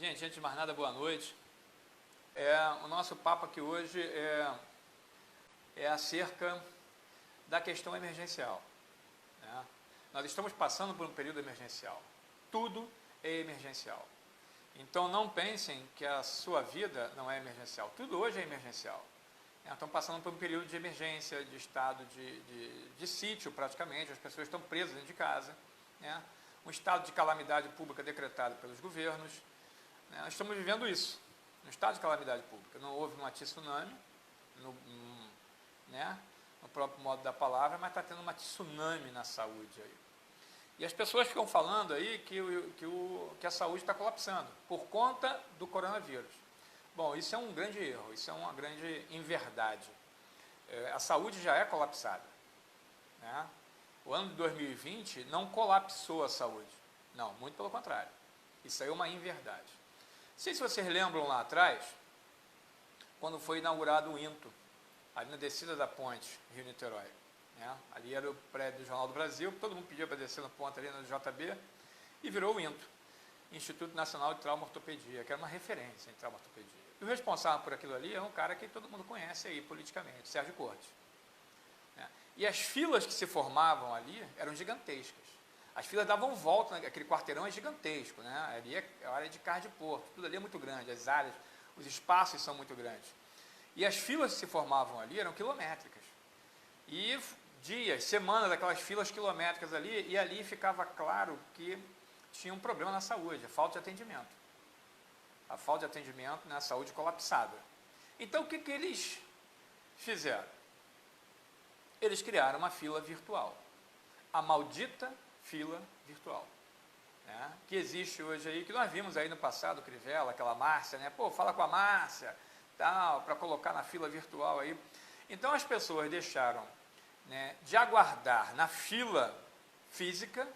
Gente, antes de mais nada, boa noite. O nosso papo aqui hoje é acerca da questão emergencial, né? Nós estamos passando por um período emergencial. Tudo é emergencial. Então não pensem que a sua vida não é emergencial. Tudo hoje é emergencial. Estamos passando por um período de emergência, de estado de sítio praticamente, as pessoas estão presas dentro de casa, né? Um estado de calamidade pública decretado pelos governos. Nós estamos vivendo isso, um estado de calamidade pública. Não houve um tsunami, no próprio modo da palavra, mas está tendo uma tsunami na saúde aí. E as pessoas ficam falando aí que a saúde está colapsando por conta do coronavírus. Bom, isso é um grande erro, isso é uma grande inverdade. A saúde já é colapsada, né? O ano de 2020 não colapsou a saúde, não, muito pelo contrário. Isso aí é uma inverdade. Não sei se vocês lembram lá atrás, quando foi inaugurado o INTO, ali na descida da ponte Rio-Niterói, né? Ali era o prédio do Jornal do Brasil, todo mundo pedia para descer no ponto ali no JB, e virou o INTO, Instituto Nacional de Trauma e Ortopedia, que era uma referência em trauma e ortopedia. E o responsável por aquilo ali é um cara que todo mundo conhece aí politicamente, Sérgio Cortes. E as filas que se formavam ali eram gigantescas. As filas davam volta, aquele quarteirão é gigantesco, né? Ali é a área de carro de porto, tudo ali é muito grande, as áreas, os espaços são muito grandes. E as filas que se formavam ali eram quilométricas. E dias, semanas, aquelas filas quilométricas ali, e ali ficava claro que tinha um problema na saúde, a falta de atendimento. A falta de atendimento na saúde colapsada. Então, o que eles fizeram? Eles criaram uma fila virtual. A maldita fila virtual, né? Que existe hoje aí, que nós vimos aí no passado, Crivella, aquela Márcia, né? Pô, fala com a Márcia, tal, para colocar na fila virtual aí. Então, as pessoas deixaram, né, de aguardar na fila física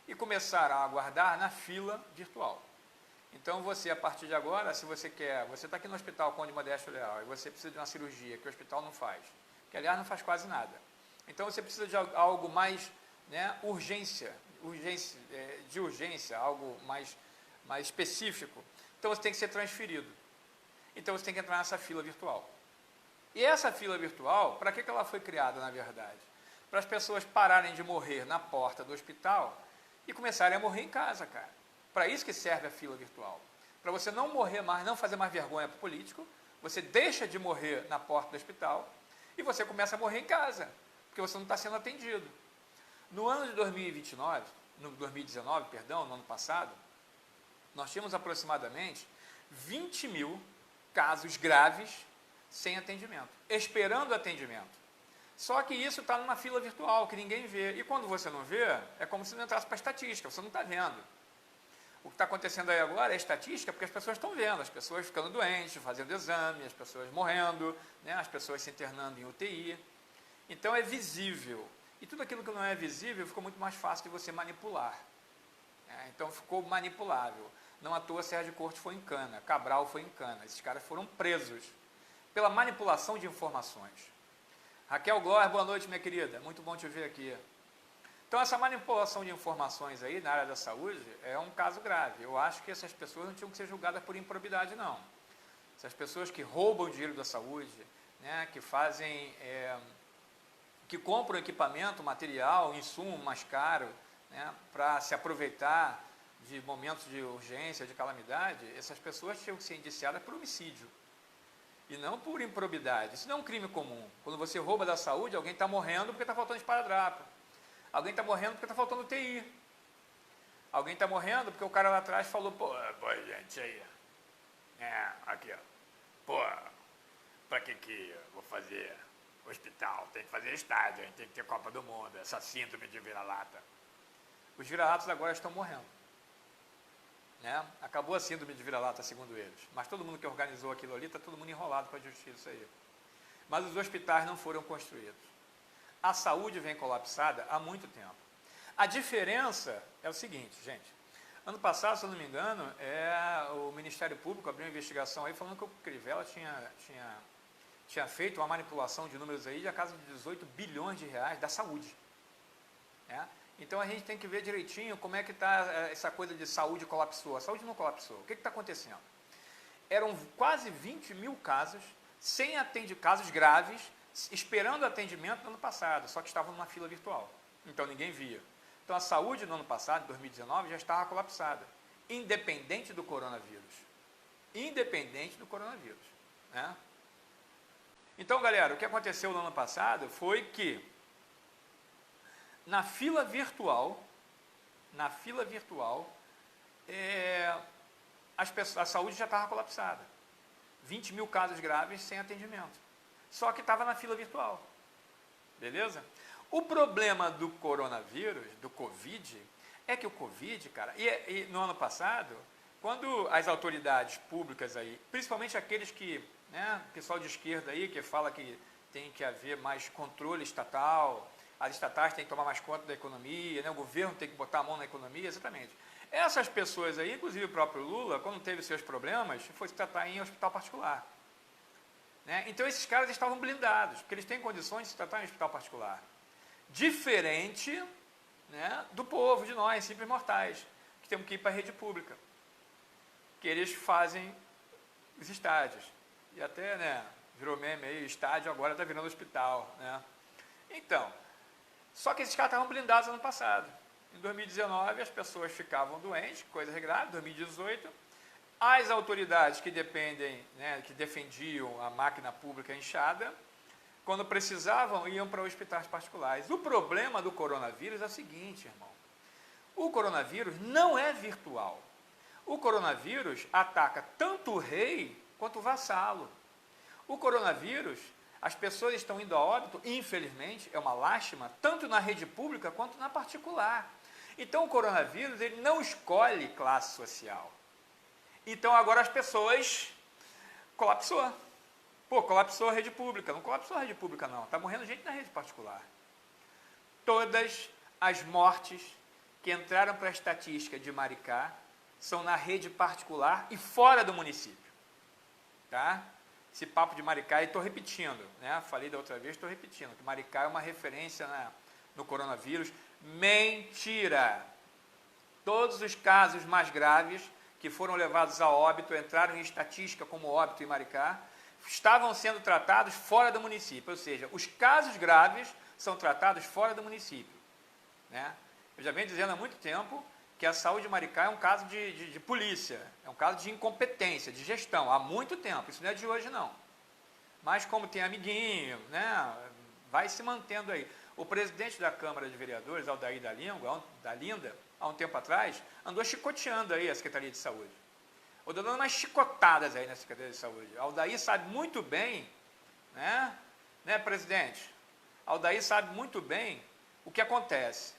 e começaram a aguardar na fila virtual. Então, você, a partir de agora, se você quer, você está aqui no Hospital Conde Modesto Leal e você precisa de uma cirurgia que o hospital não faz, que aliás não faz quase nada. Então, você precisa de algo mais, né, urgência, algo mais específico. Então, você tem que ser transferido. Então, você tem que entrar nessa fila virtual. E essa fila virtual, para que ela foi criada, na verdade? Para as pessoas pararem de morrer na porta do hospital e começarem a morrer em casa, cara. Para isso que serve a fila virtual. Para você não morrer mais, não fazer mais vergonha para o político, você deixa de morrer na porta do hospital e você começa a morrer em casa, porque você não está sendo atendido. No ano de 2019, no ano passado, nós tínhamos aproximadamente 20 mil casos graves sem atendimento, esperando atendimento. Só que isso está numa fila virtual, que ninguém vê. E quando você não vê, é como se não entrasse para a estatística, você não está vendo. O que está acontecendo aí agora é estatística, porque as pessoas estão vendo, as pessoas ficando doentes, fazendo exame, as pessoas morrendo, né, as pessoas se internando em UTI. Então é visível. E tudo aquilo que não é visível ficou muito mais fácil de você manipular. Então ficou manipulável. Não à toa Sérgio Cortes foi em cana, Cabral foi em cana. Esses caras foram presos pela manipulação de informações. Raquel Glória, boa noite, minha querida. Muito bom te ver aqui. Então, essa manipulação de informações aí na área da saúde é um caso grave. Eu acho que essas pessoas não tinham que ser julgadas por improbidade, não. Essas pessoas que roubam o dinheiro da saúde, né, que fazem, que compram equipamento, material, insumo mais caro, né, para se aproveitar de momentos de urgência, de calamidade, essas pessoas tinham que ser indiciadas por homicídio. E não por improbidade. Isso não é um crime comum. Quando você rouba da saúde, alguém está morrendo porque está faltando esparadrapo. Alguém está morrendo porque está faltando UTI. Alguém está morrendo porque o cara lá atrás falou, pô, gente, aí. Aqui, ó. Pô, para que eu vou fazer hospital? Tem que fazer estádio, tem que ter Copa do Mundo, essa síndrome de vira-lata. Os vira-latas agora estão morrendo. Né? Acabou a síndrome de vira-lata, segundo eles. Mas todo mundo que organizou aquilo ali, está todo mundo enrolado com a justiça aí. Mas os hospitais não foram construídos. A saúde vem colapsada há muito tempo. A diferença é o seguinte, gente. Ano passado, se eu não me engano, o Ministério Público abriu uma investigação aí falando que o Crivella tinha feito uma manipulação de números aí de casa de 18 bilhões de reais da saúde. Então a gente tem que ver direitinho como é que está essa coisa de saúde colapsou. A saúde não colapsou. O que está acontecendo? Eram quase 20 mil casos, casos graves, esperando atendimento no ano passado, só que estavam numa fila virtual. Então ninguém via. Então a saúde no ano passado, 2019, já estava colapsada, independente do coronavírus. Independente do coronavírus. Né? Então, galera, o que aconteceu no ano passado foi que na fila virtual, a saúde já estava colapsada. 20 mil casos graves sem atendimento. Só que estava na fila virtual. Beleza? O problema do coronavírus, do Covid, é que o Covid, cara, e no ano passado, quando as autoridades públicas aí, principalmente aqueles que, né, pessoal de esquerda aí, que fala que tem que haver mais controle estatal, as estatais têm que tomar mais conta da economia, né, o governo tem que botar a mão na economia, exatamente. Essas pessoas aí, inclusive o próprio Lula, quando teve seus problemas, foi se tratar em hospital particular. Né? Então esses caras estavam blindados, porque eles têm condições de se tratar em hospital particular. Diferente, né, do povo, de nós, simples mortais, que temos que ir para a rede pública, que eles fazem os estádios. E até, né, virou meme aí, estádio agora está virando hospital. Né? Então, só que esses caras estavam blindados ano passado. Em 2019, as pessoas ficavam doentes, coisa grave. Em 2018, as autoridades que dependem, né, que defendiam a máquina pública inchada, quando precisavam, iam para hospitais particulares. O problema do coronavírus é o seguinte, irmão. O coronavírus não é virtual. O coronavírus ataca tanto o rei quanto o vassalo. O coronavírus, as pessoas estão indo a óbito, infelizmente, é uma lástima, tanto na rede pública quanto na particular. Então o coronavírus, ele não escolhe classe social. Então agora as pessoas colapsou. Pô, colapsou a rede pública. Não colapsou a rede pública, não. Está morrendo gente na rede particular. Todas as mortes que entraram para a estatística de Maricá são na rede particular e fora do município. Tá? Esse papo de Maricá, e estou repetindo, né? Falei da outra vez, estou repetindo, que Maricá é uma referência no coronavírus. Mentira! Todos os casos mais graves que foram levados a óbito, entraram em estatística como óbito em Maricá, estavam sendo tratados fora do município, ou seja, os casos graves são tratados fora do município. Né? Eu já venho dizendo há muito tempo que a saúde de Maricá é um caso de polícia, é um caso de incompetência, de gestão, há muito tempo, isso não é de hoje não. Mas como tem amiguinho, né, vai se mantendo aí. O presidente da Câmara de Vereadores, Aldair da Linda, há um tempo atrás, andou chicoteando aí a Secretaria de Saúde. Ou dando umas chicotadas aí na Secretaria de Saúde. Aldair sabe muito bem, né, presidente? Aldair sabe muito bem o que acontece.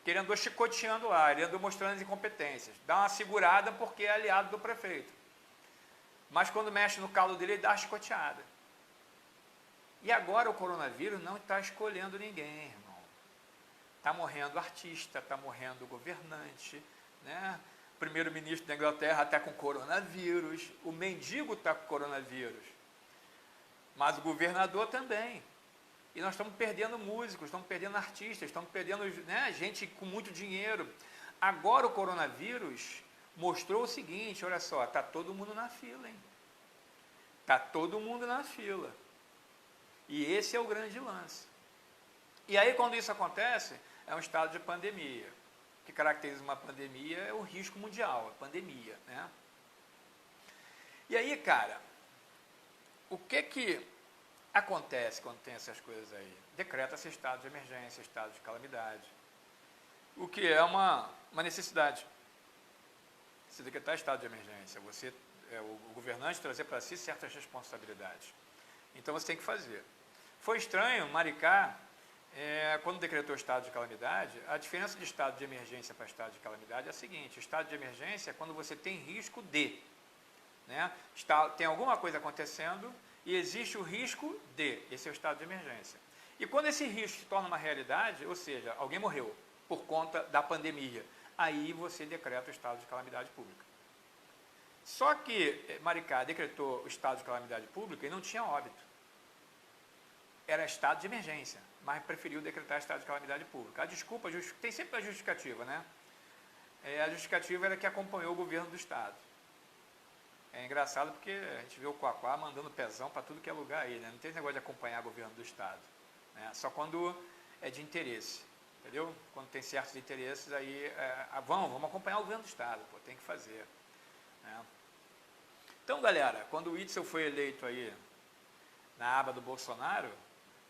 Que ele andou chicoteando lá, ele andou mostrando as incompetências. Dá uma segurada porque é aliado do prefeito. Mas quando mexe no calo dele, ele dá uma chicoteada. E agora o coronavírus não está escolhendo ninguém, irmão. Está morrendo artista, está morrendo governante, né? O primeiro-ministro da Inglaterra está com coronavírus, o mendigo está com coronavírus, mas o governador também. E nós estamos perdendo músicos, estamos perdendo artistas, estamos perdendo, né, gente com muito dinheiro. Agora o coronavírus mostrou o seguinte, olha só, está todo mundo na fila, hein? Está todo mundo na fila. E esse é o grande lance. E aí, quando isso acontece, é um estado de pandemia. O que caracteriza uma pandemia é o risco mundial, a pandemia, né? E aí, cara, o que acontece quando tem essas coisas aí? Decreta-se estado de emergência, estado de calamidade. O que é uma necessidade. Se decretar estado de emergência, o governante trazer para si certas responsabilidades. Então você tem que fazer. Foi estranho, Maricá, quando decretou estado de calamidade, a diferença de estado de emergência para estado de calamidade é a seguinte: estado de emergência é quando você tem risco de, né? Tem alguma coisa acontecendo e existe o risco de, esse é o estado de emergência. E quando esse risco se torna uma realidade, ou seja, alguém morreu por conta da pandemia, aí você decreta o estado de calamidade pública. Só que Maricá decretou o estado de calamidade pública e não tinha óbito. era estado de emergência, mas preferiu decretar estado de calamidade pública. A desculpa, tem sempre a justificativa, né? A justificativa era que acompanhou o governo do estado. É engraçado porque a gente vê o Quaquá mandando pezão para tudo que é lugar aí, né? Não tem esse negócio de acompanhar o governo do estado, né? Só quando é de interesse, entendeu? Quando tem certos interesses, aí vamos acompanhar o governo do estado, pô, tem que fazer, né? Então, galera, quando o Witzel foi eleito aí na aba do Bolsonaro,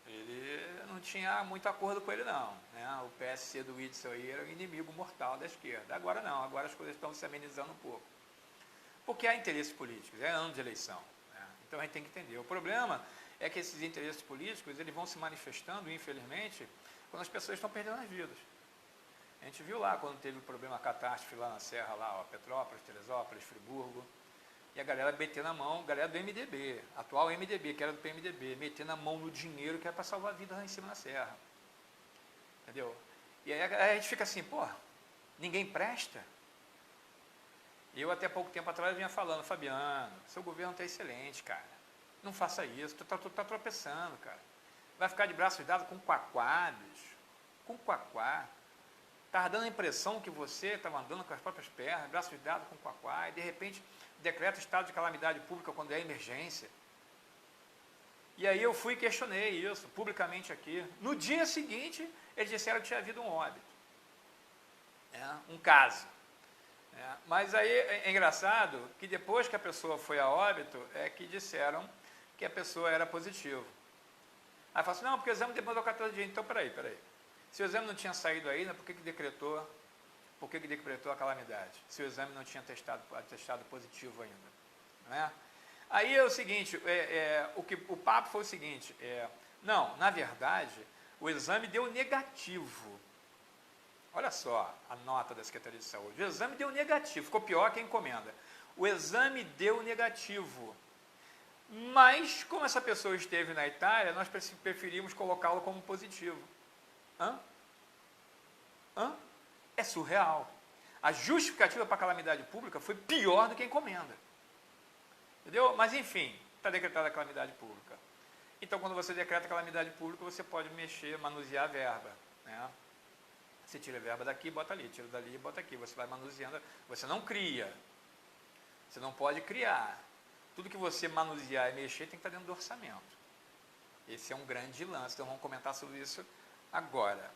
ele não tinha muito acordo com ele não, né? O PSC do Witzel aí era o inimigo mortal da esquerda. Agora não, agora as coisas estão se amenizando um pouco. Porque há interesses políticos, é ano de eleição, né? Então a gente tem que entender. O problema é que esses interesses políticos eles vão se manifestando, infelizmente, quando as pessoas estão perdendo as vidas. A gente viu lá quando teve o problema catástrofe lá na Serra, lá, ó, Petrópolis, Teresópolis, Friburgo, e a galera metendo a mão, a galera do MDB, atual MDB, que era do PMDB, metendo a mão no dinheiro que era para salvar vidas lá em cima na Serra. Entendeu? E aí a gente fica assim, pô, ninguém presta? Eu até pouco tempo atrás vinha falando, Fabiano, seu governo está excelente, cara. Não faça isso, tu tá tropeçando, cara. Vai ficar de braços dados com Quaquá, bicho. Com Quaquá. Estava dando a impressão que você estava andando com as próprias pernas, braços dados com Quaquá, e de repente decreta estado de calamidade pública quando é emergência. E aí eu fui e questionei isso publicamente aqui. No dia seguinte, eles disseram que tinha havido um óbito. Um caso. Mas aí é engraçado que depois que a pessoa foi a óbito, é que disseram que a pessoa era positiva. Aí fala assim, não, porque o exame demorou 14 dias. Então, peraí. Se o exame não tinha saído ainda, por que decretou a calamidade? Se o exame não tinha atestado positivo ainda. Não é? Aí é o seguinte, o papo foi o seguinte, não, na verdade, o exame deu negativo. Olha só a nota da Secretaria de Saúde. O exame deu negativo, ficou pior que a encomenda. O exame deu negativo. Mas, como essa pessoa esteve na Itália, nós preferimos colocá-lo como positivo. É surreal. A justificativa para a calamidade pública foi pior do que a encomenda. Entendeu? Mas, enfim, está decretada a calamidade pública. Então, quando você decreta a calamidade pública, você pode manusear a verba, né? Você tira a verba daqui, bota ali, tira dali, bota aqui. Você vai manuseando, você não cria. Você não pode criar. Tudo que você manusear e mexer tem que estar dentro do orçamento. Esse é um grande lance, então vamos comentar sobre isso agora.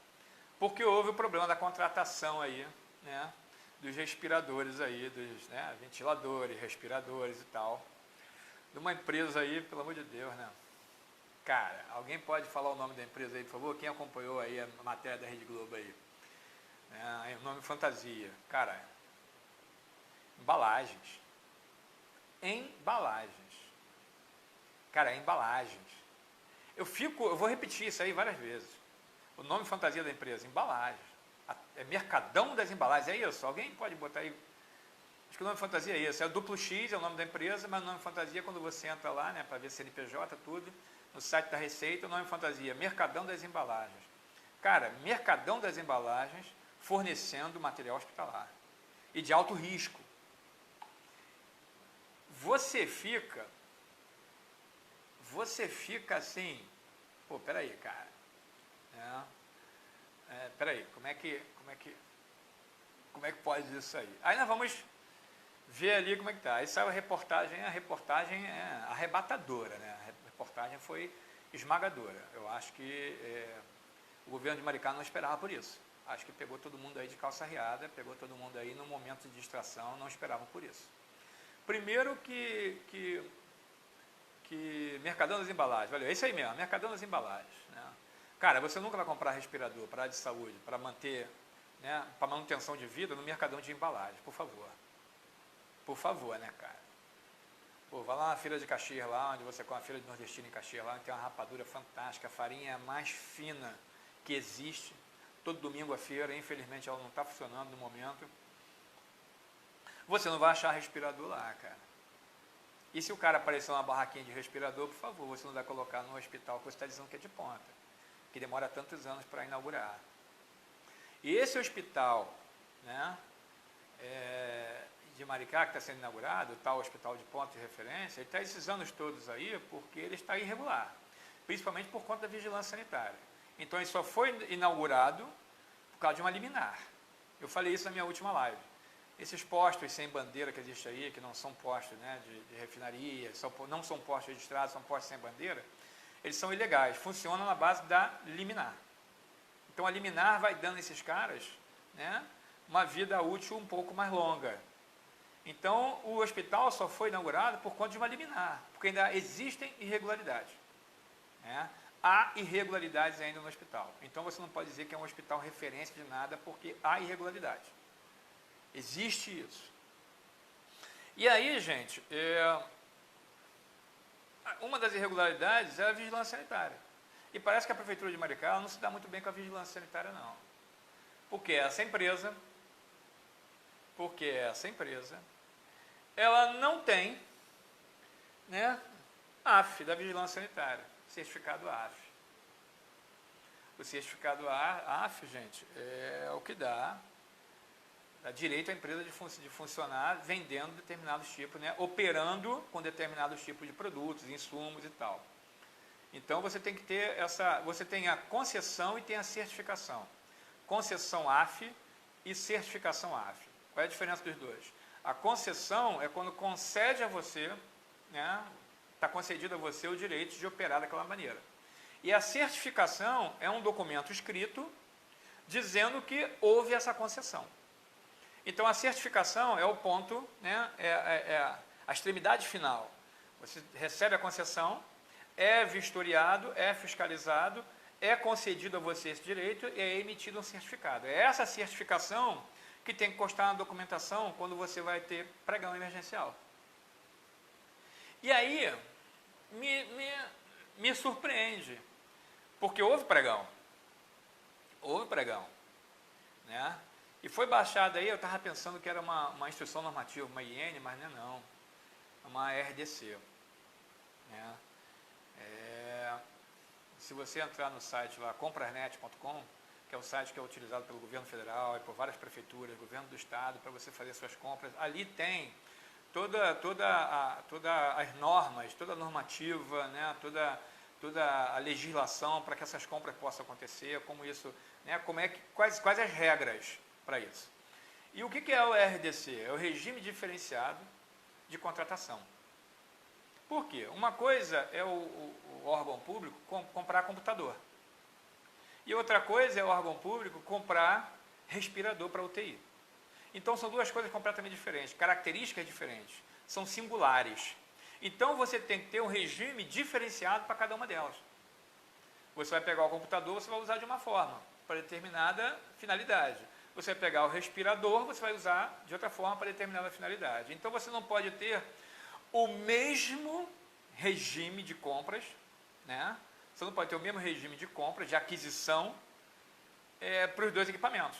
Porque houve o problema da contratação aí, né, dos respiradores aí, dos ventiladores, respiradores e tal. De uma empresa aí, pelo amor de Deus, né? Cara, alguém pode falar o nome da empresa aí, por favor? Quem acompanhou aí a matéria da Rede Globo aí? O nome fantasia. Cara, embalagens. Cara, embalagens. Eu vou repetir isso aí várias vezes. O nome fantasia da empresa, embalagens. É Mercadão das Embalagens, é isso? Alguém pode botar aí? Acho que o nome fantasia é esse. É o duplo X, é o nome da empresa, mas o nome fantasia é quando você entra lá, né, para ver CNPJ, tudo, no site da Receita, o nome fantasia, Mercadão das Embalagens. Cara, Mercadão das Embalagens fornecendo material hospitalar. E de alto risco. Você fica assim, pô, peraí, cara. Peraí, como é que pode isso aí? Aí nós vamos ver ali como é que tá. Aí saiu a reportagem é arrebatadora, né? A reportagem foi esmagadora. Eu acho que o governo de Maricá não esperava por isso. Acho que pegou todo mundo aí de calça riada, pegou todo mundo aí num momento de distração, não esperavam por isso. Primeiro que Mercadão das Embalagens, valeu, é isso aí mesmo, Mercadão das Embalagens, né? Cara, você nunca vai comprar respirador para a área de saúde, para manter, né, para manutenção de vida no Mercadão de Embalagens, por favor. Por favor, né, cara? Pô, vai lá na feira de Caxias, lá onde você com a feira de nordestina em Caxias, lá onde tem uma rapadura fantástica, a farinha mais fina que existe, todo domingo a feira, infelizmente ela não está funcionando no momento. Você não vai achar respirador lá, cara. E se o cara aparecer uma barraquinha de respirador, por favor, você não vai colocar no hospital que você está dizendo que é de ponta, que demora tantos anos para inaugurar. E esse hospital, né, de Maricá, que está sendo inaugurado, o tal hospital de ponta de referência, ele está esses anos todos aí porque ele está irregular. principalmente por conta da vigilância sanitária. Então, ele só foi inaugurado por causa de uma liminar. Eu falei isso na minha última live. Esses postos sem bandeira que existem aí, que não são postos, né, de refinaria, não são postos registrados, são postos sem bandeira, eles são ilegais, funcionam na base da liminar. Então, a liminar vai dando a esses caras, né, uma vida útil um pouco mais longa. Então, o hospital só foi inaugurado por conta de uma liminar, porque ainda existem irregularidades, né? Há irregularidades ainda no hospital. Então, você não pode dizer que é um hospital referência de nada, porque há irregularidade. Existe isso. E aí, gente, uma das irregularidades é a vigilância sanitária. E parece que a Prefeitura de Maricá não se dá muito bem com a vigilância sanitária, não. Porque essa empresa, ela não tem, né, AF, da vigilância sanitária, certificado AF. O certificado AF, gente, é o que dá direito à empresa de funcionar vendendo determinados tipos, né, operando com determinados tipos de produtos, insumos e tal. Então, você tem que ter você tem a concessão e tem a certificação. Concessão AF e certificação AF. Qual é a diferença dos dois? A concessão é quando concede a você, né, está concedido a você o direito de operar daquela maneira. E a certificação é um documento escrito dizendo que houve essa concessão. Então, a certificação é o ponto, né, a extremidade final. Você recebe a concessão, é vistoriado, é fiscalizado, é concedido a você esse direito e é emitido um certificado. É essa certificação que tem que constar na documentação quando você vai ter pregão emergencial. E aí, me surpreende, porque houve pregão, né? E foi baixado aí, eu estava pensando que era uma instrução normativa, uma IN, mas não, é uma RDC. Né? Se você entrar no site lá, comprasnet.com, que é o site que é utilizado pelo governo federal e por várias prefeituras, governo do estado, para você fazer suas compras, ali tem todas as normas, toda a normativa, né, toda a legislação para que essas compras possam acontecer, como isso, né, quais as regras para isso. E o que é o RDC? É o regime diferenciado de contratação. Por quê? Uma coisa é o órgão público comprar computador. E outra coisa é o órgão público comprar respirador para UTI. Então, são duas coisas completamente diferentes, características diferentes, são singulares. Então, você tem que ter um regime diferenciado para cada uma delas. Você vai pegar o computador, você vai usar de uma forma, para determinada finalidade. Você vai pegar o respirador, você vai usar de outra forma para determinada finalidade. Então, você não pode ter o mesmo regime de compras, né? Você não pode ter o mesmo regime de compra, de aquisição, para os dois equipamentos.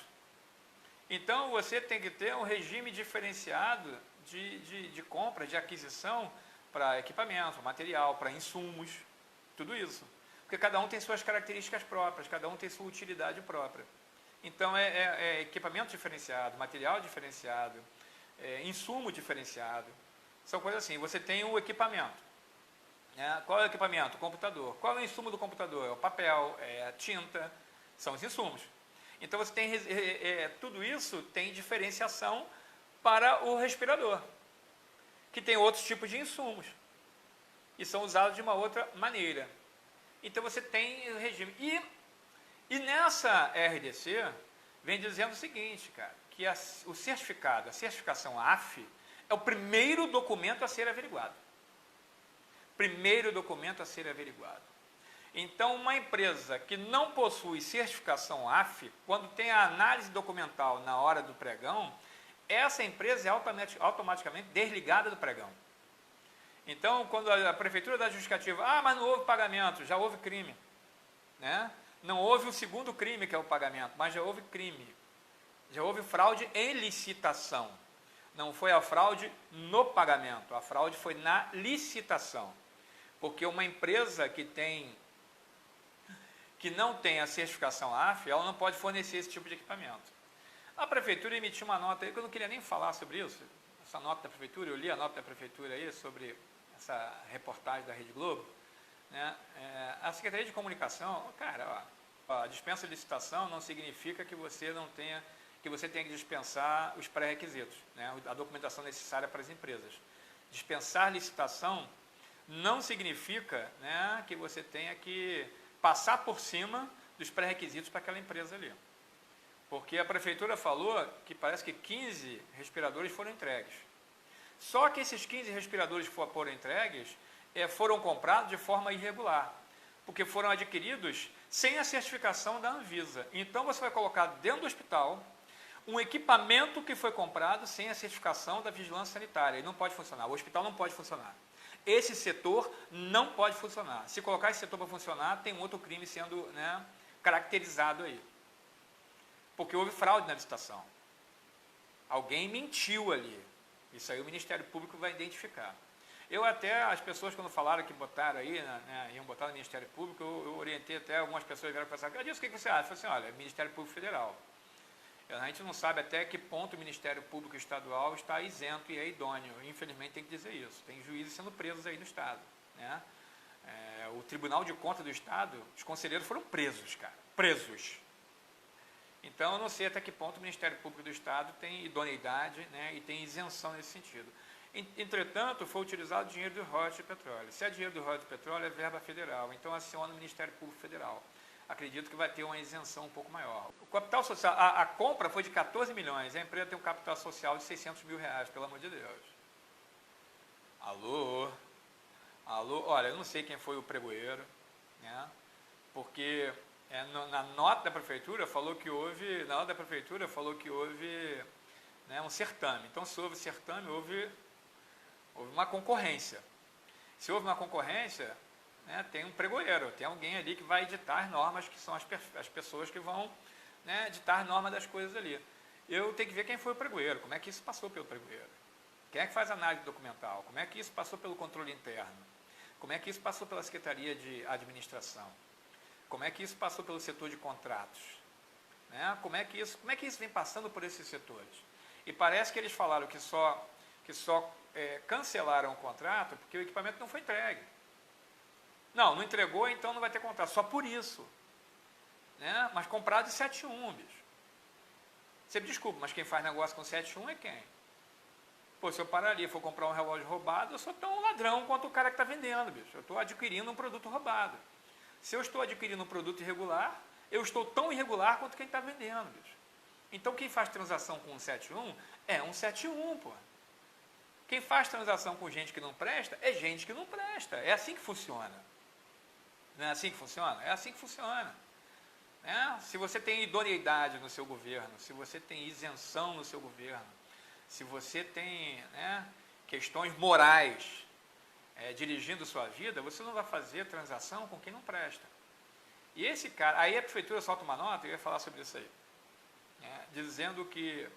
Então, você tem que ter um regime diferenciado de compra, de aquisição para equipamento, material, para insumos, tudo isso. Porque cada um tem suas características próprias, cada um tem sua utilidade própria. Então, equipamento diferenciado, material diferenciado, insumo diferenciado. São coisas assim. Você tem o equipamento. Qual é o equipamento? O computador. Qual é o insumo do computador? É o papel, é a tinta, são os insumos. Então, você tem, tudo isso tem diferenciação para o respirador, que tem outros tipos de insumos, e são usados de uma outra maneira. Então, você tem o regime. E nessa RDC, vem dizendo o seguinte, cara, que o certificado, a certificação AF, é o primeiro documento a ser averiguado. Primeiro documento a ser averiguado. Então, uma empresa que não possui certificação AF, quando tem a análise documental na hora do pregão, essa empresa é automaticamente desligada do pregão. Então, quando a prefeitura dá justificativa, mas não houve pagamento, já houve crime. Né? Não houve o segundo crime, que é o pagamento, mas já houve crime. Já houve fraude em licitação. Não foi a fraude no pagamento, a fraude foi na licitação. Porque uma empresa que não tem a certificação AF, ela não pode fornecer esse tipo de equipamento. A prefeitura emitiu uma nota aí, que eu não queria nem falar sobre isso, essa nota da prefeitura, eu li a nota da prefeitura aí sobre essa reportagem da Rede Globo, né, a Secretaria de Comunicação, cara, a dispensa de licitação não significa que você não tenha, que você tenha que dispensar os pré-requisitos, né, a documentação necessária para as empresas. Dispensar licitação não significa, né, que você tenha que passar por cima dos pré-requisitos para aquela empresa ali. Porque a prefeitura falou que parece que 15 respiradores foram entregues. Só que esses 15 respiradores que foram entregues foram comprados de forma irregular, porque foram adquiridos sem a certificação da Anvisa. Então você vai colocar dentro do hospital um equipamento que foi comprado sem a certificação da vigilância sanitária e não pode funcionar. O hospital não pode funcionar. Esse setor não pode funcionar. Se colocar esse setor para funcionar, tem um outro crime sendo, né, caracterizado aí. Porque houve fraude na licitação. Alguém mentiu ali. Isso aí o Ministério Público vai identificar. Eu até, as pessoas quando falaram que botaram aí, né, iam botar no Ministério Público, eu orientei até, algumas pessoas vieram pensar, disso, o que você acha? Eu falei assim, olha, Ministério Público Federal. A gente não sabe até que ponto o Ministério Público Estadual está isento e é idôneo. Infelizmente tem que dizer isso. Tem juízes sendo presos aí no Estado, né? O Tribunal de Contas do Estado, os conselheiros foram presos, cara. Presos. Então, eu não sei até que ponto o Ministério Público do Estado tem idoneidade, né, e tem isenção nesse sentido. Entretanto, foi utilizado dinheiro do royalties de petróleo. Se é dinheiro do royalties de petróleo, é verba federal. Então, aciona o Ministério Público Federal. Acredito que vai ter uma isenção um pouco maior. O capital social, a compra foi de 14 milhões. A empresa tem um capital social de 600 mil reais, pelo amor de Deus. Alô? Alô? Olha, eu não sei quem foi o pregoeiro, né, porque... na nota da prefeitura falou que houve, né, um certame. Então, se houve certame, houve uma concorrência. Se houve uma concorrência, né, tem um pregoeiro, tem alguém ali que vai editar as normas, que são as pessoas que vão, né, editar as normas das coisas ali. Eu tenho que ver quem foi o pregoeiro, como é que isso passou pelo pregoeiro. Quem é que faz análise documental? Como é que isso passou pelo controle interno? Como é que isso passou pela Secretaria de Administração? Como é que isso passou pelo setor de contratos? Né? Como é que isso vem passando por esses setores? E parece que eles falaram que só cancelaram o contrato porque o equipamento não foi entregue. Não entregou, então não vai ter contrato. Só por isso. Né? Mas comprado de 7.1, bicho. Você me desculpa, mas quem faz negócio com 7.1 é quem? Pô, se eu parar ali e for comprar um relógio roubado, eu sou tão ladrão quanto o cara que está vendendo, bicho. Eu estou adquirindo um produto roubado. Se eu estou adquirindo um produto irregular, eu estou tão irregular quanto quem está vendendo, bicho. Então, quem faz transação com um 7.1 é um 7.1, pô. Quem faz transação com gente que não presta é gente que não presta. É assim que funciona. Não é assim que funciona? É assim que funciona. Né? Se você tem idoneidade no seu governo, se você tem isenção no seu governo, se você tem, né, questões morais dirigindo sua vida, você não vai fazer transação com quem não presta. E esse cara, aí a prefeitura solta uma nota, eu ia falar sobre isso aí, né, dizendo que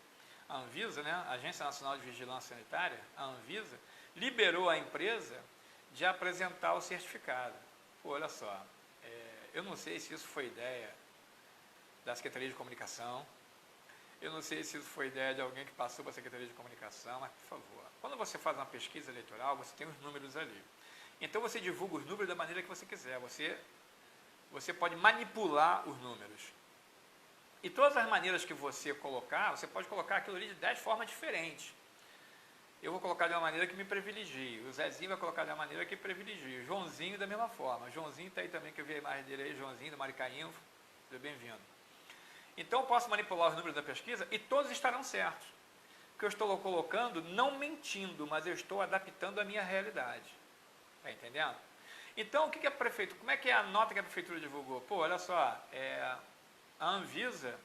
a Anvisa, né, a Agência Nacional de Vigilância Sanitária, a Anvisa, liberou a empresa de apresentar o certificado. Pô, olha só, eu não sei se isso foi ideia da Secretaria de Comunicação, eu não sei se isso foi ideia de alguém que passou para a Secretaria de Comunicação, mas, por favor, quando você faz uma pesquisa eleitoral, você tem os números ali. Então, você divulga os números da maneira que você quiser. Você pode manipular os números. E todas as maneiras que você colocar, você pode colocar aquilo ali de 10 formas diferentes. Eu vou colocar de uma maneira que me privilegie. O Zezinho vai colocar de uma maneira que privilegie. O Joãozinho da mesma forma. O Joãozinho está aí também, que eu vi a imagem dele aí, Joãozinho do Maricainho. Seja bem-vindo. Então, eu posso manipular os números da pesquisa e todos estarão certos. Porque eu estou colocando, não mentindo, mas eu estou adaptando a minha realidade. Está entendendo? Então, o que a prefeitura, como é que é a nota que a prefeitura divulgou? Pô, olha só, a Anvisa,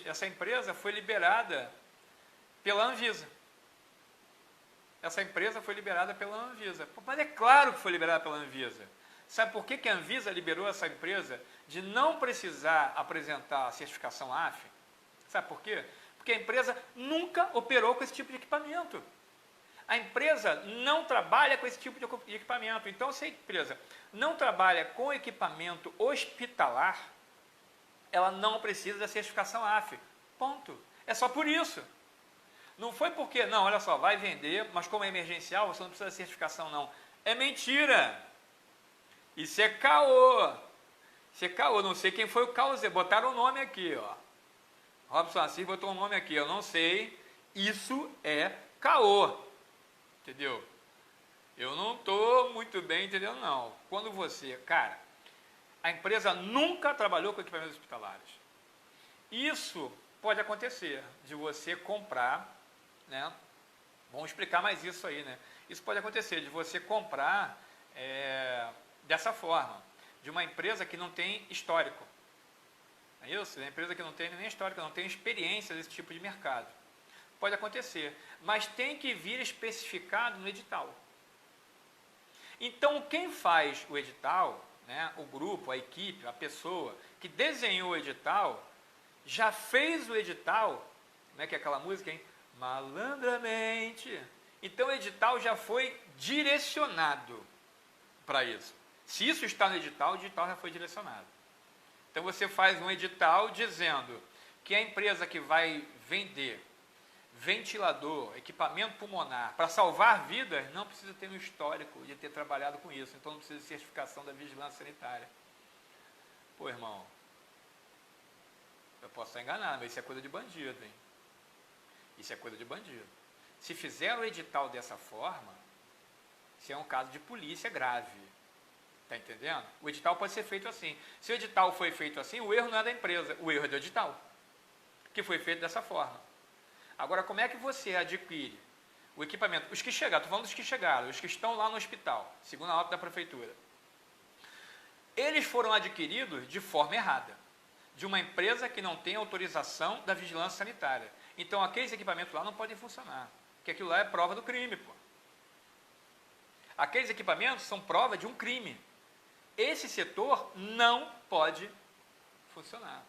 essa empresa foi liberada pela Anvisa. Essa empresa foi liberada pela Anvisa. Pô, mas é claro que foi liberada pela Anvisa. Sabe por que a Anvisa liberou essa empresa de não precisar apresentar a certificação AF? Sabe por quê? Porque a empresa nunca operou com esse tipo de equipamento. A empresa não trabalha com esse tipo de equipamento. Então, se a empresa não trabalha com equipamento hospitalar, ela não precisa da certificação AF. Ponto. É só por isso. Não foi porque, não, olha só, vai vender, mas como é emergencial, você não precisa da certificação, não. É mentira. Isso é caô. Isso é caô. Não sei quem foi o caô. Botaram o nome aqui, ó. Robson Assis botou o nome aqui. Eu não sei. Isso é caô. Entendeu? Eu não estou muito bem entendendo, não. Quando você... Cara, a empresa nunca trabalhou com equipamentos hospitalares. Isso pode acontecer, de você comprar, né? Vamos explicar mais isso aí, né? Isso pode acontecer, de você comprar dessa forma, de uma empresa que não tem histórico. Não é isso? É uma empresa que não tem nem histórico, não tem experiência desse tipo de mercado. Pode acontecer, mas tem que vir especificado no edital. Então, quem faz o edital, né, o grupo, a equipe, a pessoa que desenhou o edital, já fez o edital, como é que é aquela música, hein? Malandramente. Então, o edital já foi direcionado para isso. Se isso está no edital, o edital já foi direcionado. Então, você faz um edital dizendo que a empresa que vai vender ventilador, equipamento pulmonar, para salvar vidas, não precisa ter um histórico de ter trabalhado com isso. Então, não precisa de certificação da vigilância sanitária. Pô, irmão, eu posso estar enganado, mas isso é coisa de bandido, hein? Isso é coisa de bandido. Se fizeram o edital dessa forma, isso é um caso de polícia grave. Está entendendo? O edital pode ser feito assim. Se o edital foi feito assim, o erro não é da empresa, o erro é do edital, que foi feito dessa forma. Agora, como é que você adquire o equipamento? Os que chegaram, estou falando dos que chegaram, os que estão lá no hospital, segundo a nota da prefeitura. Eles foram adquiridos de forma errada, de uma empresa que não tem autorização da vigilância sanitária. Então, aqueles equipamentos lá não podem funcionar, porque aquilo lá é prova do crime, pô. Aqueles equipamentos são prova de um crime. Esse setor não pode funcionar.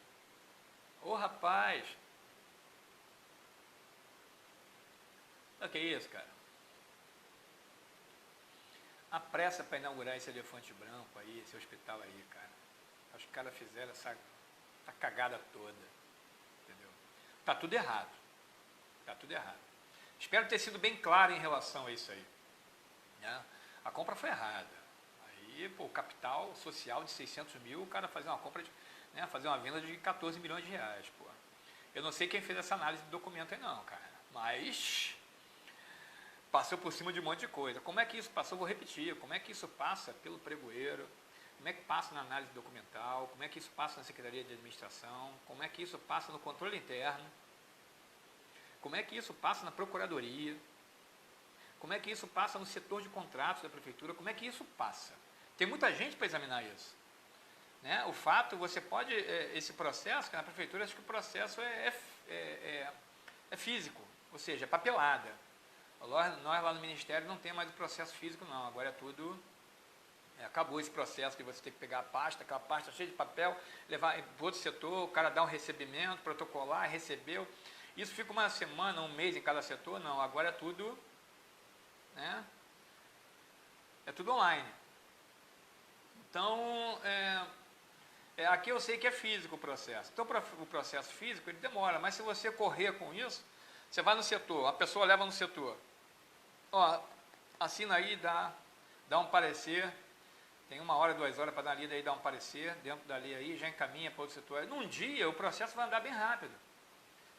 Ô, rapaz... O que é isso, cara? A pressa para inaugurar esse elefante branco aí, esse hospital aí, cara. Os caras fizeram essa cagada toda, entendeu? Tá tudo errado. Tá tudo errado. Espero ter sido bem claro em relação a isso aí, né? A compra foi errada. Aí, pô, o capital social de 600 mil, o cara fazer uma compra, né, fazer uma venda de 14 milhões de reais, pô. Eu não sei quem fez essa análise de documento aí não, cara. Mas... passou por cima de um monte de coisa. Como é que isso passou? Vou repetir. Como é que isso passa pelo pregoeiro? Como é que passa na análise documental? Como é que isso passa na Secretaria de Administração? Como é que isso passa no controle interno? Como é que isso passa na Procuradoria? Como é que isso passa no setor de contratos da Prefeitura? Como é que isso passa? Tem muita gente para examinar isso, né? O fato, você pode... esse processo, que na Prefeitura, acho que o processo é físico, ou seja, é papelada. Nós lá no Ministério não tem mais o processo físico não, agora é tudo, acabou esse processo de você ter que pegar a pasta, aquela pasta cheia de papel, levar para outro setor, o cara dá um recebimento, protocolar, recebeu, isso fica uma semana, um mês em cada setor, não, agora é tudo, né, é tudo online. Então, aqui eu sei que é físico o processo, então o processo físico ele demora, mas se você correr com isso, você vai no setor, a pessoa leva no setor, ó, assina aí, dá um parecer, tem 1 hora, 2 horas para dar ali, daí dá um parecer, dentro dali aí, já encaminha para outro setor. Num dia, o processo vai andar bem rápido,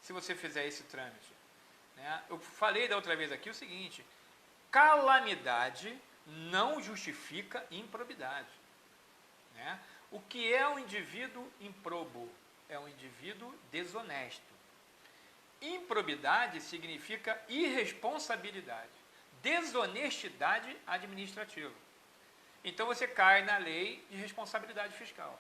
se você fizer esse trâmite, né? Eu falei da outra vez aqui o seguinte, calamidade não justifica improbidade, né? O que é um indivíduo improbo? É um indivíduo desonesto. Improbidade significa irresponsabilidade, desonestidade administrativa. Então você cai na lei de responsabilidade fiscal.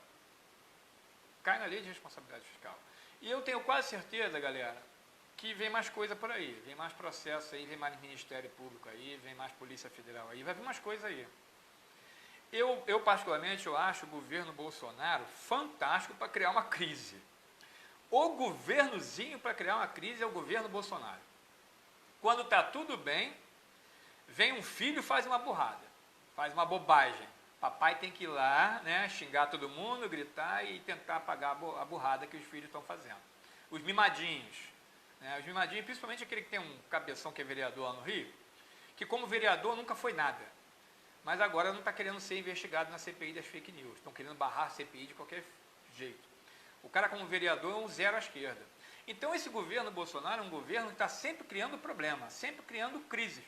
Cai na lei de responsabilidade fiscal. E eu tenho quase certeza, galera, que vem mais coisa por aí, vem mais processo aí, vem mais Ministério Público aí, vem mais Polícia Federal aí, vai vir mais coisa aí. Eu particularmente, eu acho o governo Bolsonaro fantástico para criar uma crise. O governozinho para criar uma crise é o governo Bolsonaro. Quando está tudo bem, vem um filho e faz uma burrada, faz uma bobagem. Papai tem que ir lá, né, xingar todo mundo, gritar e tentar apagar a burrada que os filhos estão fazendo. Os mimadinhos, né, os mimadinhos, principalmente aquele que tem um cabeção que é vereador lá no Rio, que como vereador nunca foi nada. mas agora não está querendo ser investigado na CPI das fake news. Estão querendo barrar a CPI de qualquer jeito. O cara, como vereador, é um zero à esquerda. Então, esse governo Bolsonaro é um governo que está sempre criando problema, sempre criando crises.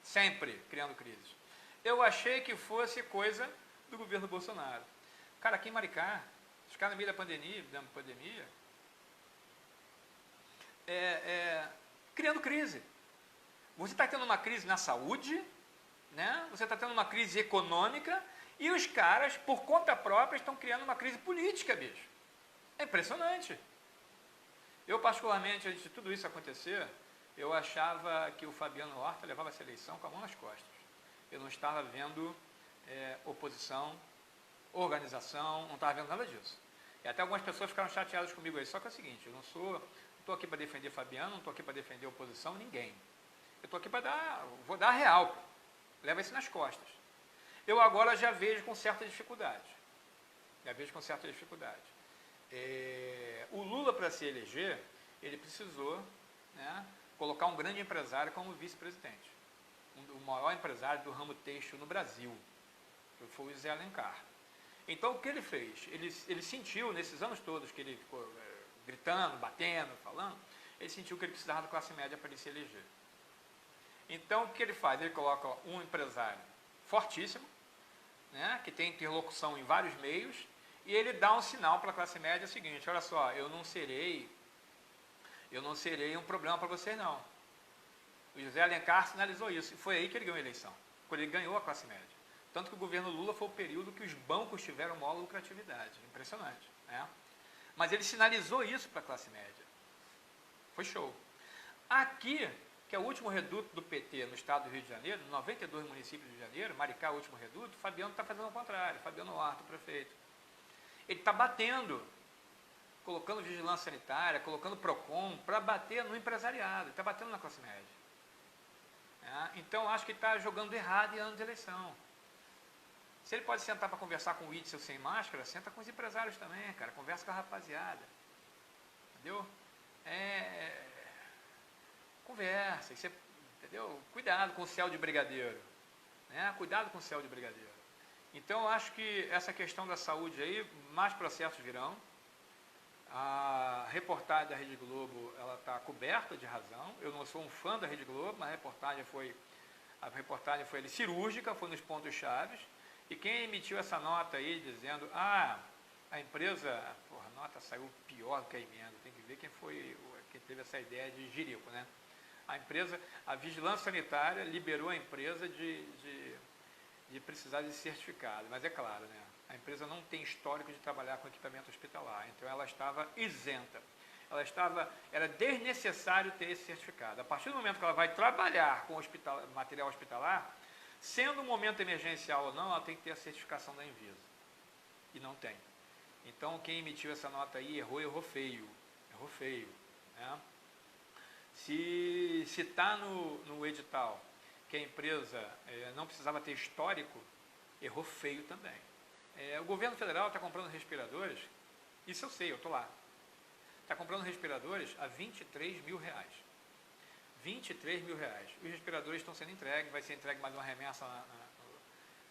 Sempre criando crises. Eu achei que fosse coisa do governo Bolsonaro. Cara, aqui em Maricá, os caras no meio da pandemia, criando crise. Você está tendo uma crise na saúde, né? Você está tendo uma crise econômica, e os caras, por conta própria, estão criando uma crise política, bicho. É impressionante. Eu, particularmente, antes de tudo isso acontecer, eu achava que o Fabiano Horta levava essa eleição com a mão nas costas. Eu não estava vendo oposição, organização, não estava vendo nada disso. E até algumas pessoas ficaram chateadas comigo aí. Só que é o seguinte, eu não estou aqui para defender Fabiano, não estou aqui para defender a oposição, ninguém. Eu estou aqui para vou dar a real, pô. Leva isso nas costas. Eu agora já vejo com certa dificuldade. O Lula, para se eleger, ele precisou, né, colocar um grande empresário como vice-presidente. O maior empresário do ramo têxtil no Brasil. Foi o José Alencar. Então, o que ele fez? Ele sentiu, nesses anos todos que ele ficou gritando, batendo, falando, ele sentiu que ele precisava da classe média para ele se eleger. Então, o que ele faz? Ele coloca um empresário fortíssimo, né, que tem interlocução em vários meios, e ele dá um sinal para a classe média seguinte: olha só, eu não serei um problema para vocês, não. O José Alencar sinalizou isso, e foi aí que ele ganhou a eleição, quando ele ganhou a classe média. Tanto que o governo Lula foi o período que os bancos tiveram maior lucratividade. Impressionante, né? Mas ele sinalizou isso para a classe média. Foi show. Aqui, que é o último reduto do PT no estado do Rio de Janeiro, 92 municípios do Rio de Janeiro, Maricá é o último reduto, Fabiano está fazendo o contrário, Fabiano Horta, o prefeito. Ele está batendo, colocando vigilância sanitária, colocando PROCON, para bater no empresariado, ele está batendo na classe média. Então, acho que ele está jogando errado em ano de eleição. Se ele pode sentar para conversar com o Witzel sem máscara, senta com os empresários também, cara, conversa com a rapaziada. Entendeu? Conversa, entendeu? Cuidado com o céu de brigadeiro. Né? Cuidado com o céu de brigadeiro. Então, eu acho que essa questão da saúde aí, mais processos virão. A reportagem da Rede Globo, ela está coberta de razão. Eu não sou um fã da Rede Globo, mas a reportagem foi ali, cirúrgica, foi nos pontos chaves. E quem emitiu essa nota aí dizendo, a empresa, a nota saiu pior que a emenda, tem que ver quem teve essa ideia de jirico, né? A Vigilância Sanitária liberou a empresa de precisar de certificado, mas é claro, né? A empresa não tem histórico de trabalhar com equipamento hospitalar, então ela estava isenta. Era desnecessário ter esse certificado. A partir do momento que ela vai trabalhar com material hospitalar, sendo um momento emergencial ou não, ela tem que ter a certificação da Anvisa. E não tem. Então, quem emitiu essa nota aí errou feio. Errou feio. Né? Se está no edital que a empresa não precisava ter histórico, errou feio também. O governo federal está comprando respiradores, isso eu sei, eu estou lá. Está comprando respiradores a R$23 mil. R$23 mil. Os respiradores estão sendo entregues, vai ser entregue mais uma remessa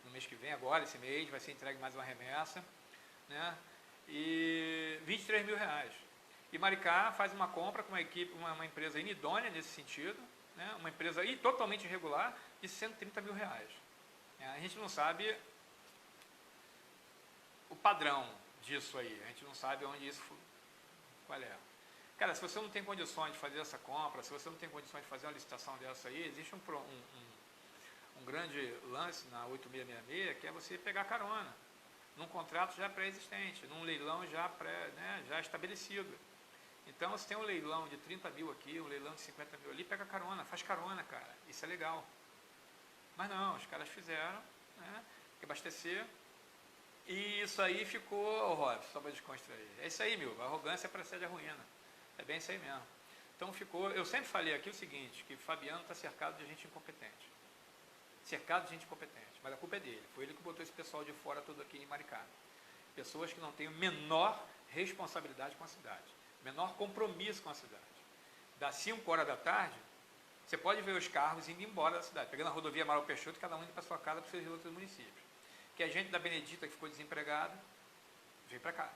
no mês que vem, agora, esse mês, vai ser entregue mais uma remessa. Né? E R$23 mil. E Maricá faz uma compra com uma empresa inidônea nesse sentido, né? Uma empresa totalmente irregular, de R$130 mil. A gente não sabe o padrão disso aí, a gente não sabe onde isso foi, qual é. Cara, se você não tem condições de fazer essa compra, se você não tem condições de fazer uma licitação dessa aí, existe um grande lance na 8666, que é você pegar carona, num contrato já pré-existente, num leilão já estabelecido. Então, você tem um leilão de 30 mil aqui, um leilão de 50 mil ali, pega carona, faz carona, cara, isso é legal. Mas não, os caras fizeram, né, que abastecer. E isso aí ficou, Robson, só para desconstruir. É isso aí, a arrogância precede a ruína. É bem isso aí mesmo. Então ficou, eu sempre falei aqui o seguinte, que Fabiano está cercado de gente incompetente. Cercado de gente incompetente, mas a culpa é dele. Foi ele que botou esse pessoal de fora todo aqui em Maricá. Pessoas que não têm a menor responsabilidade com a cidade, menor compromisso com a cidade. Das 5 horas da tarde Você pode ver os carros indo embora da cidade, pegando a rodovia Amaral Peixoto, cada um indo para sua casa para os seus outros municípios. Que a gente da Benedita que ficou desempregada, veio para cá.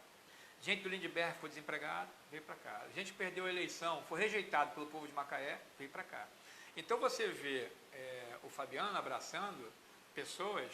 Gente do Lindbergh ficou desempregado, veio para cá. Gente que perdeu a eleição, foi rejeitado pelo povo de Macaé, veio para cá. Então você vê o Fabiano abraçando pessoas